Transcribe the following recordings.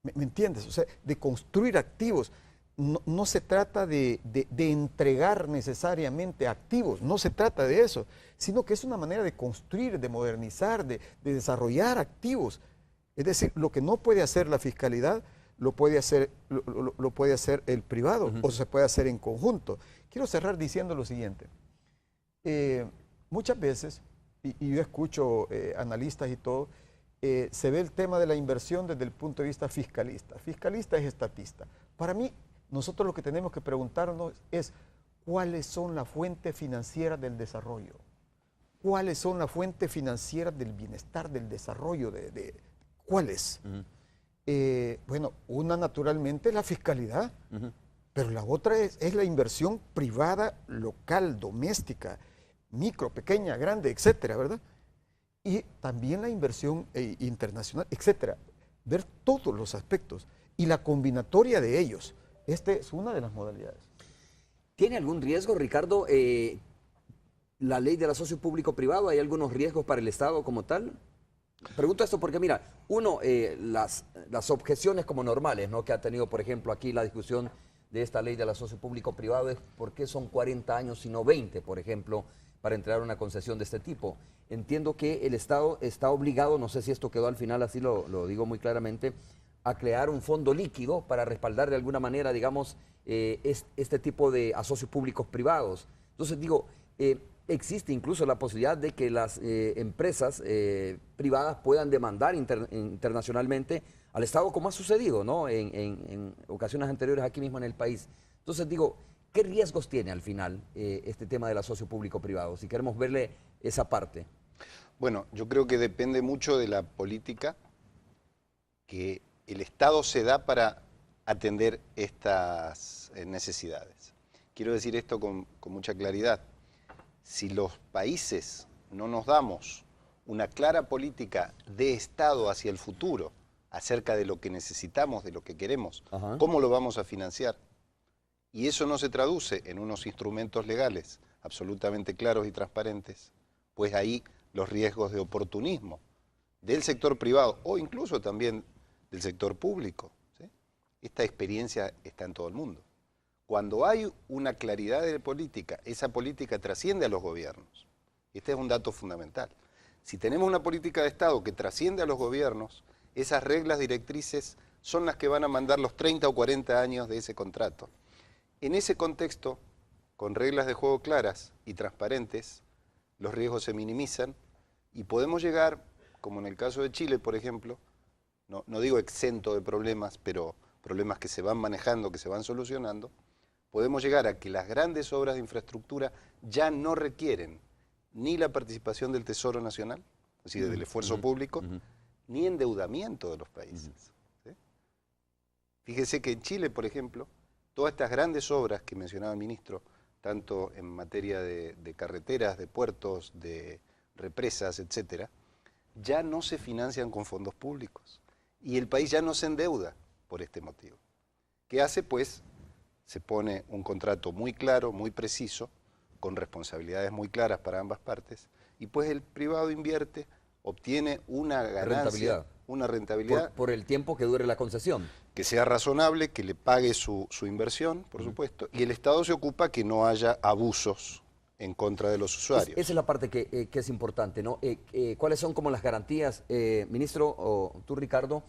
¿Me entiendes? O sea, de construir activos. No se trata de entregar necesariamente activos, no se trata de eso, sino que es una manera de construir, de modernizar, de desarrollar activos. Es decir, lo que no puede hacer la fiscalidad, lo puede hacer el privado o se puede hacer en conjunto. Quiero cerrar diciendo lo siguiente. Muchas veces, y yo escucho analistas y todo, se ve el tema de la inversión desde el punto de vista fiscalista. Fiscalista es estatista. Para mí, nosotros lo que tenemos que preguntarnos es cuáles son las fuentes financieras del desarrollo, cuáles son las fuentes financieras del bienestar, del desarrollo, ¿cuáles? Bueno, una naturalmente es la fiscalidad, pero la otra es la inversión privada, local, doméstica, micro, pequeña, grande, etcétera, ¿verdad? Y también la inversión internacional, etcétera. Ver todos los aspectos y la combinatoria de ellos. Esta es una de las modalidades. ¿Tiene algún riesgo, Ricardo, la ley del asocio público-privado? ¿Hay algunos riesgos para el Estado como tal? Pregunto esto porque, mira, las objeciones como normales, ¿no?, que ha tenido, por ejemplo, aquí la discusión de esta ley del asocio público-privado es por qué son 40 años y no 20, por ejemplo, para entregar una concesión de este tipo. Entiendo que el Estado está obligado, no sé si esto quedó al final, así lo digo muy claramente, a crear un fondo líquido para respaldar de alguna manera, digamos, este tipo de asocios públicos privados. Entonces digo, existe incluso la posibilidad de que las empresas privadas puedan demandar internacionalmente al Estado, como ha sucedido, ¿no?, en ocasiones anteriores aquí mismo en el país. Entonces digo, ¿qué riesgos tiene al final este tema del asocio público-privado? Si queremos verle esa parte. Bueno, yo creo que depende mucho de la política que el Estado se da para atender estas necesidades. Quiero decir esto con mucha claridad. Si los países no nos damos una clara política de Estado hacia el futuro, acerca de lo que necesitamos, de lo que queremos, ¿cómo lo vamos a financiar? Y eso no se traduce en unos instrumentos legales absolutamente claros y transparentes, pues ahí los riesgos de oportunismo del sector privado o incluso también del sector público, ¿sí? Esta experiencia está en todo el mundo. Cuando hay una claridad de política, esa política trasciende a los gobiernos. Este es un dato fundamental. Si tenemos una política de Estado que trasciende a los gobiernos, esas reglas directrices son las que van a mandar los 30 o 40 años de ese contrato. En ese contexto, con reglas de juego claras y transparentes, los riesgos se minimizan y podemos llegar, como en el caso de Chile, por ejemplo, no digo exento de problemas, pero problemas que se van manejando, que se van solucionando, podemos llegar a que las grandes obras de infraestructura ya no requieren ni la participación del Tesoro Nacional, es decir, del esfuerzo público, ni endeudamiento de los países. ¿Sí? Fíjese que en Chile, por ejemplo, todas estas grandes obras que mencionaba el ministro, tanto en materia de carreteras, de puertos, de represas, etcétera, ya no se financian con fondos públicos. Y el país ya no se endeuda por este motivo. ¿Qué hace? Pues se pone un contrato muy claro, muy preciso, con responsabilidades muy claras para ambas partes, y pues el privado invierte, obtiene una ganancia, una rentabilidad. Por el tiempo que dure la concesión. Que sea razonable, que le pague su inversión, por supuesto, y el Estado se ocupa que no haya abusos en contra de los usuarios. Esa es la parte que es importante, ¿no? ¿Cuáles son como las garantías, ministro, o tú, Ricardo,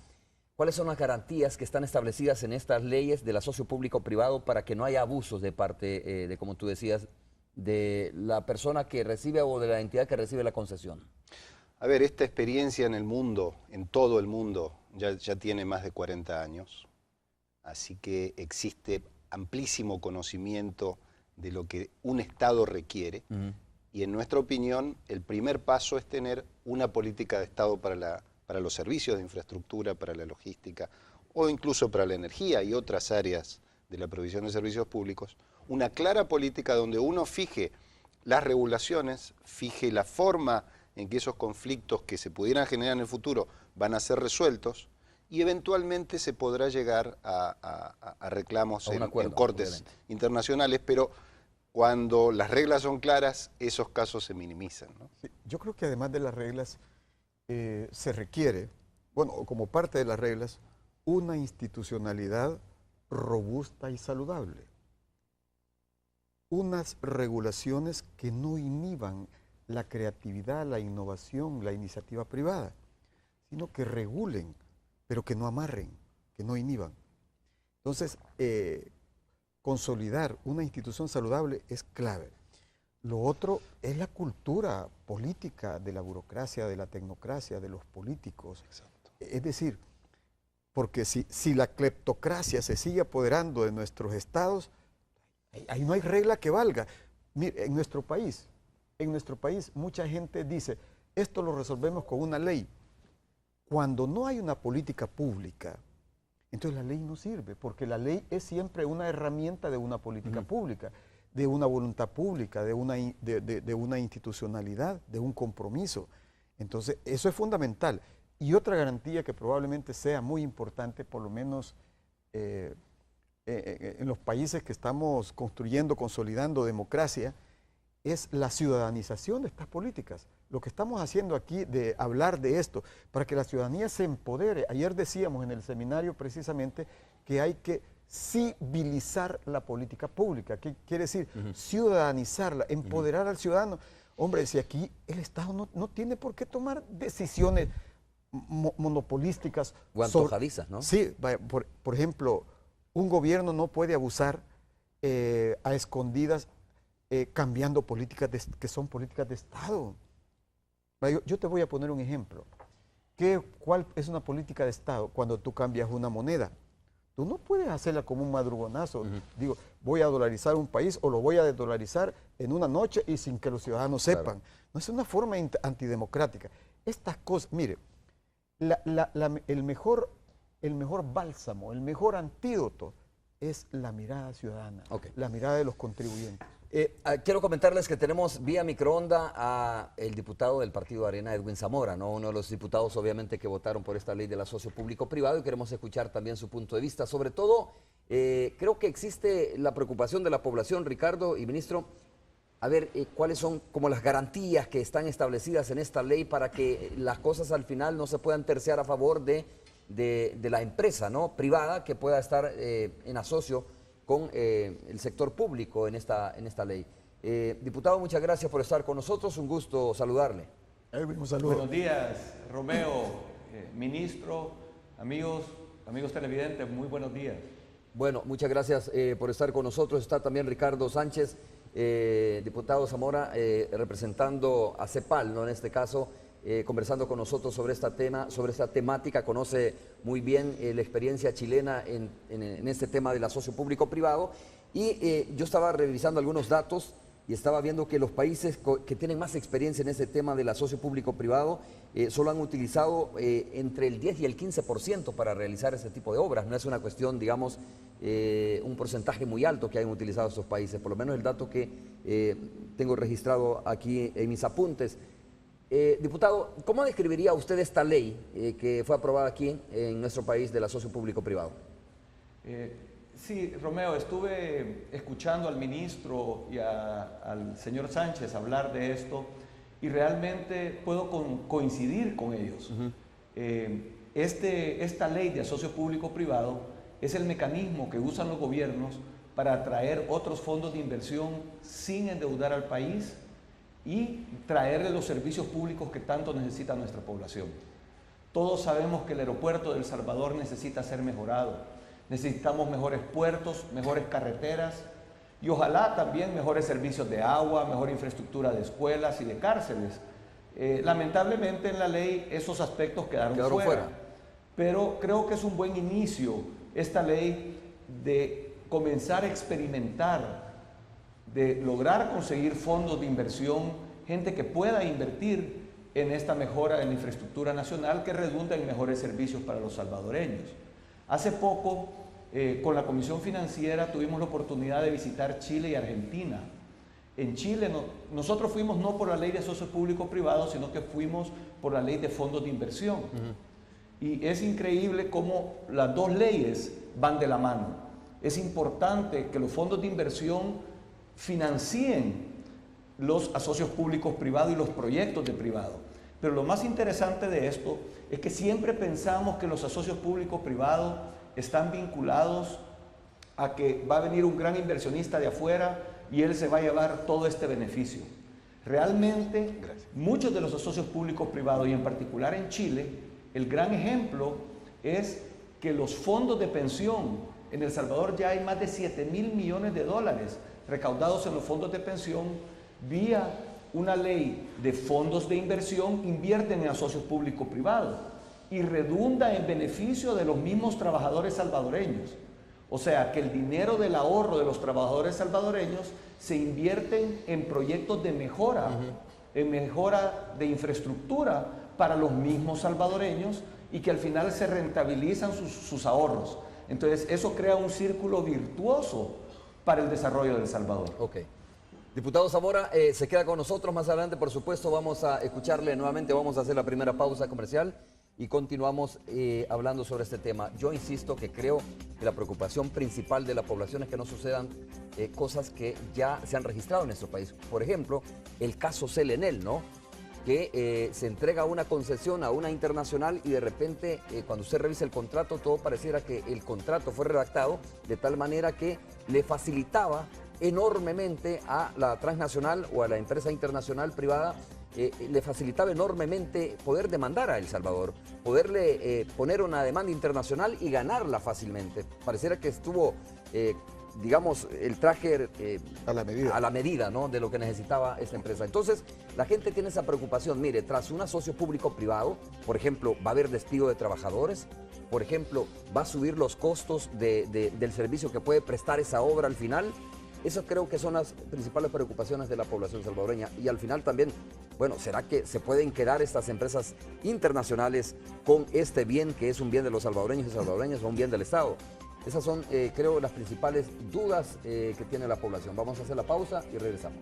cuáles son las garantías que están establecidas en estas leyes del asocio público-privado para que no haya abusos de parte de, como tú decías, de la persona que recibe o de la entidad que recibe la concesión? A ver, esta experiencia en el mundo, en todo el mundo, ya tiene más de 40 años, así que existe amplísimo conocimiento de lo que un Estado requiere, y en nuestra opinión el primer paso es tener una política de Estado para los servicios de infraestructura, para la logística, o incluso para la energía y otras áreas de la provisión de servicios públicos, una clara política donde uno fije las regulaciones, fije la forma en que esos conflictos que se pudieran generar en el futuro van a ser resueltos, y eventualmente se podrá llegar a reclamos en cortes obviamente internacionales, pero cuando las reglas son claras, esos casos se minimizan, ¿no? Sí, yo creo que además de las reglas, se requiere, bueno, como parte de las reglas, una institucionalidad robusta y saludable. Unas regulaciones que no inhiban la creatividad, la innovación, la iniciativa privada, sino que regulen, pero que no amarren, que no inhiban. Entonces, consolidar una institución saludable es clave. Lo otro es la cultura política de la burocracia, de la tecnocracia, de los políticos. Exacto. Es decir, porque si la cleptocracia se sigue apoderando de nuestros estados, ahí no hay regla que valga. Mire, en nuestro país mucha gente dice, esto lo resolvemos con una ley. Cuando no hay una política pública, entonces la ley no sirve, porque la ley es siempre una herramienta de una política pública, de una voluntad pública, de una institucionalidad, de un compromiso. Entonces, eso es fundamental. Y otra garantía que probablemente sea muy importante, por lo menos en los países que estamos construyendo, consolidando democracia, es la ciudadanización de estas políticas. Lo que estamos haciendo aquí de hablar de esto, para que la ciudadanía se empodere. Ayer decíamos en el seminario precisamente que hay que civilizar la política pública. ¿Qué quiere decir? Ciudadanizarla, empoderar al ciudadano. Hombre, si aquí el Estado no tiene por qué tomar decisiones monopolísticas. O antojadizas, ¿no? Sí, por ejemplo, un gobierno no puede abusar a escondidas cambiando políticas que son políticas de Estado. Yo te voy a poner un ejemplo. ¿Cuál es una política de Estado? Cuando tú cambias una moneda. Tú no puedes hacerla como un madrugonazo. Digo, voy a dolarizar un país o lo voy a desdolarizar en una noche y sin que los ciudadanos sepan. Claro. No es una forma antidemocrática. Estas cosas, mire, el mejor bálsamo, el mejor antídoto es la mirada ciudadana, la mirada de los contribuyentes. Quiero comentarles que tenemos vía microonda a el diputado del Partido Arena, Edwin Zamora, ¿no? Uno de los diputados obviamente que votaron por esta ley del asocio público-privado, y queremos escuchar también su punto de vista. Sobre todo, creo que existe la preocupación de la población, Ricardo y ministro, a ver cuáles son como las garantías que están establecidas en esta ley para que las cosas al final no se puedan terciar a favor de la empresa, ¿no?, privada, que pueda estar en asocio con el sector público en esta ley. Diputado, muchas gracias por estar con nosotros, un gusto saludarle. Un saludo. Buenos días, Romeo, ministro, amigos televidentes, muy buenos días. Bueno, muchas gracias por estar con nosotros. Está también Ricardo Sánchez, diputado Zamora, representando a CEPAL, ¿no?, en este caso, conversando con nosotros sobre esta temática. Conoce muy bien la experiencia chilena en este tema del asocio público-privado, y yo estaba revisando algunos datos y estaba viendo que los países que tienen más experiencia en ese tema del asocio público-privado solo han utilizado entre el 10 y el 15% para realizar ese tipo de obras. No es una cuestión, digamos, un porcentaje muy alto que hayan utilizado estos países, por lo menos el dato que tengo registrado aquí en mis apuntes. Diputado, ¿cómo describiría usted esta ley que fue aprobada aquí en nuestro país del asocio público-privado? Sí, Romeo, estuve escuchando al ministro y al señor Sánchez hablar de esto, y realmente puedo coincidir con ellos. Esta ley de asocio público-privado es el mecanismo que usan los gobiernos para atraer otros fondos de inversión sin endeudar al país y traerle los servicios públicos que tanto necesita nuestra población. Todos sabemos que el aeropuerto de El Salvador necesita ser mejorado. Necesitamos mejores puertos, mejores carreteras y ojalá también mejores servicios de agua, mejor infraestructura de escuelas y de cárceles. Lamentablemente en la ley esos aspectos quedaron fuera. Pero creo que es un buen inicio esta ley de comenzar a experimentar, de lograr conseguir fondos de inversión, gente que pueda invertir en esta mejora de la infraestructura nacional que redunda en mejores servicios para los salvadoreños. Hace poco, con la Comisión Financiera, tuvimos la oportunidad de visitar Chile y Argentina. En Chile, nosotros fuimos no por la ley de asocio público-privado, sino que fuimos por la ley de fondos de inversión. Y es increíble cómo las dos leyes van de la mano. Es importante que los fondos de inversión financien los asocios públicos privados y los proyectos de privado. Pero lo más interesante de esto es que siempre pensamos que los asocios público-privados están vinculados a que va a venir un gran inversionista de afuera y él se va a llevar todo este beneficio. Realmente, muchos de los asocios públicos privados, y en particular en Chile, el gran ejemplo es que los fondos de pensión, en El Salvador ya hay más de 7.000 millones de dólares recaudados en los fondos de pensión vía una ley de fondos de inversión, invierten en asocios públicos privados y redunda en beneficio de los mismos trabajadores salvadoreños. O sea, que el dinero del ahorro de los trabajadores salvadoreños se invierten en proyectos de mejora, en mejora de infraestructura para los mismos salvadoreños y que al final se rentabilizan sus ahorros. Entonces, eso crea un círculo virtuoso para el desarrollo de El Salvador. Ok. Diputado Zamora, se queda con nosotros más adelante, por supuesto, vamos a escucharle nuevamente, vamos a hacer la primera pausa comercial y continuamos hablando sobre este tema. Yo insisto que creo que la preocupación principal de la población es que no sucedan cosas que ya se han registrado en nuestro país. Por ejemplo, el caso Selenel, ¿no? Que se entrega una concesión a una internacional y de repente cuando usted revisa el contrato todo pareciera que el contrato fue redactado de tal manera que le facilitaba enormemente a la transnacional o a la empresa internacional privada, le facilitaba enormemente poder demandar a El Salvador, poderle poner una demanda internacional y ganarla fácilmente. Pareciera que estuvo digamos, el traje a la medida, ¿no?, de lo que necesitaba esta empresa. Entonces, la gente tiene esa preocupación. Mire, tras un asocio público-privado, por ejemplo, va a haber despido de trabajadores, por ejemplo, va a subir los costos del servicio que puede prestar esa obra al final. Eso creo que son las principales preocupaciones de la población salvadoreña. Y al final también, bueno, ¿será que se pueden quedar estas empresas internacionales con este bien que es un bien de los salvadoreños y salvadoreñas o un bien del Estado? Esas son, creo, las principales dudas que tiene la población. Vamos a hacer la pausa y regresamos.